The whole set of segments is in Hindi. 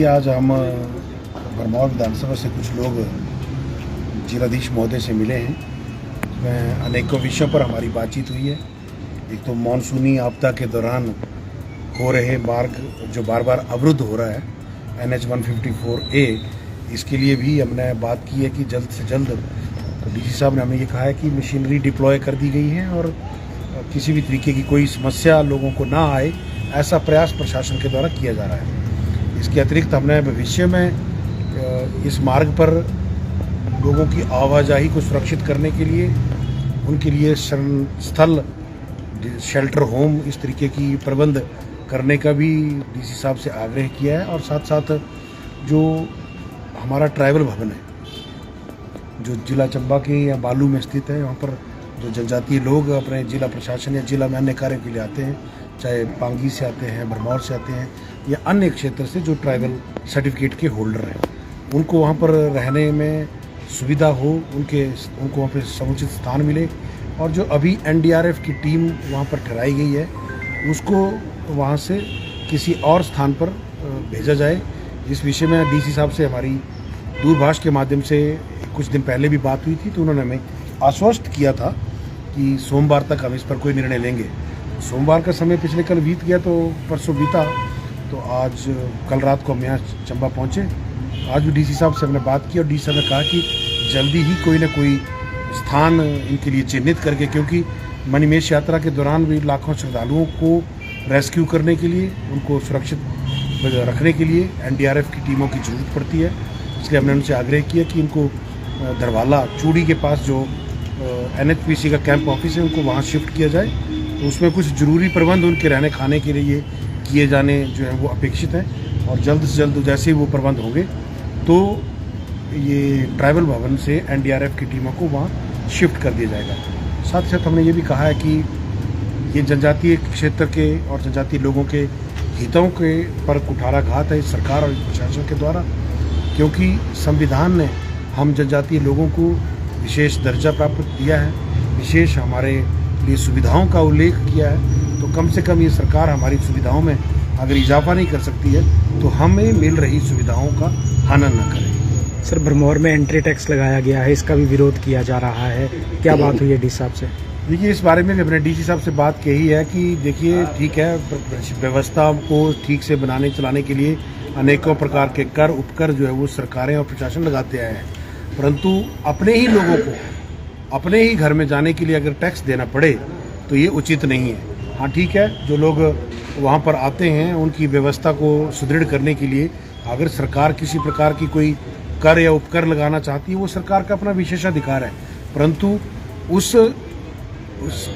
देखिए, आज हम भरमौर विधानसभा से कुछ लोग जिलाधीश महोदय से मिले हैं। इसमें अनेकों विषयों पर हमारी बातचीत हुई है। एक तो मानसूनी आपदा के दौरान हो रहे मार्ग जो बार बार अवरुद्ध हो रहा है, NH 154A, इसके लिए भी हमने बात की है कि जल्द से जल्द डीसी साहब ने हमें ये कहा है कि मशीनरी डिप्लॉय कर दी गई है और किसी भी तरीके की कोई समस्या लोगों को ना आए, ऐसा प्रयास प्रशासन के द्वारा किया जा रहा है। इसके अतिरिक्त हमने भविष्य में इस मार्ग पर लोगों की आवाजाही को सुरक्षित करने के लिए उनके लिए शरण स्थल, शेल्टर होम, इस तरीके की प्रबंध करने का भी डीसी साहब से आग्रह किया है। और साथ साथ जो हमारा ट्राइबल भवन है जो जिला चंबा के या बालू में स्थित है, वहाँ पर जो जनजातीय लोग अपने जिला प्रशासन या जिला में अन्य कार्यों के लिए आते हैं, चाहे पांगी से आते हैं, भरमौर से आते हैं या अन्य क्षेत्र से जो ट्राइबल सर्टिफिकेट के होल्डर हैं, उनको वहाँ पर रहने में सुविधा हो, उनको वहाँ पर समुचित स्थान मिले। और जो अभी NDRF की टीम वहाँ पर ठहराई गई है, उसको वहाँ से किसी और स्थान पर भेजा जाए। इस विषय में डीसी साहब से हमारी दूरभाष के माध्यम से कुछ दिन पहले भी बात हुई थी, तो उन्होंने हमें आश्वस्त किया था कि सोमवार तक हम इस पर कोई निर्णय लेंगे। सोमवार का समय पिछले कल बीत गया, तो परसों बीता, तो आज कल रात को हम यहाँ चंबा पहुँचे। आज भी डीसी साहब से हमने बात की और डीसी साहब ने कहा कि जल्दी ही कोई ना कोई स्थान इनके लिए चिन्हित करके, क्योंकि मणिमेश यात्रा के दौरान भी लाखों श्रद्धालुओं को रेस्क्यू करने के लिए, उनको सुरक्षित रखने के लिए NDRF की टीमों की ज़रूरत पड़ती है। इसलिए हमने उनसे आग्रह किया कि इनको धरवाला चूड़ी के पास जो NHPC का कैंप ऑफिस है, उनको वहाँ शिफ्ट किया जाए। तो उसमें कुछ ज़रूरी प्रबंध उनके रहने खाने के लिए किए जाने जो है वो अपेक्षित हैं। और जल्द से जल्द जैसे ही वो प्रबंध होंगे तो ये ट्राइबल भवन से NDRF की टीमों को वहाँ शिफ्ट कर दिया जाएगा। साथ ही साथ हमने ये भी कहा है कि ये जनजातीय क्षेत्र के और जनजातीय लोगों के हितों के पर कुठाराघात है सरकार और प्रशासन के द्वारा, क्योंकि संविधान ने हम जनजातीय लोगों को विशेष दर्जा प्राप्त किया है, विशेष हमारे लिए सुविधाओं का उल्लेख किया है। तो कम से कम ये सरकार हमारी सुविधाओं में अगर इजाफा नहीं कर सकती है तो हमें मिल रही सुविधाओं का हनन न करें। सर, भरमौर में एंट्री टैक्स लगाया गया है, इसका भी विरोध किया जा रहा है, क्या बात हुई है डीसी साहब से? देखिए, इस बारे में भी हमने डीसी साहब से बात कही है कि देखिए, ठीक है, व्यवस्था को ठीक से बनाने चलाने के लिए अनेकों प्रकार के कर उपकर जो है वो सरकारें और प्रशासन लगाते आए हैं, परंतु अपने ही लोगों को अपने ही घर में जाने के लिए अगर टैक्स देना पड़े तो ये उचित नहीं है। हाँ, ठीक है, जो लोग वहाँ पर आते हैं उनकी व्यवस्था को सुदृढ़ करने के लिए अगर सरकार किसी प्रकार की कोई कर या उपकर लगाना चाहती है, वो सरकार का अपना विशेषाधिकार है, परंतु उस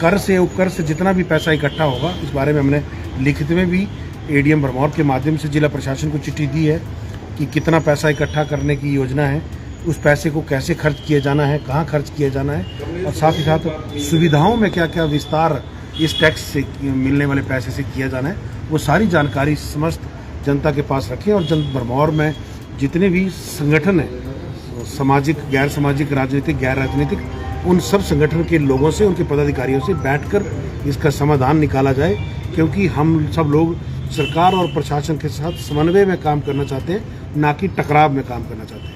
कर से उपकर से जितना भी पैसा इकट्ठा होगा, इस बारे में हमने लिखित में भी ADM भरमौर के माध्यम से जिला प्रशासन को चिट्ठी दी है कि कितना पैसा इकट्ठा करने की योजना है, उस पैसे को कैसे खर्च किया जाना है, कहाँ खर्च किया जाना है, और साथ ही साथ सुविधाओं में क्या क्या विस्तार इस टैक्स से मिलने वाले पैसे से किया जाना है, वो सारी जानकारी समस्त जनता के पास रखें। और भरमौर में जितने भी संगठन हैं, सामाजिक, गैर सामाजिक, राजनीतिक, गैर राजनीतिक, उन सब संगठन के लोगों से, उनके पदाधिकारियों से बैठकर इसका समाधान निकाला जाए, क्योंकि हम सब लोग सरकार और प्रशासन के साथ समन्वय में काम करना चाहते हैं, ना कि टकराव में काम करना चाहते हैं।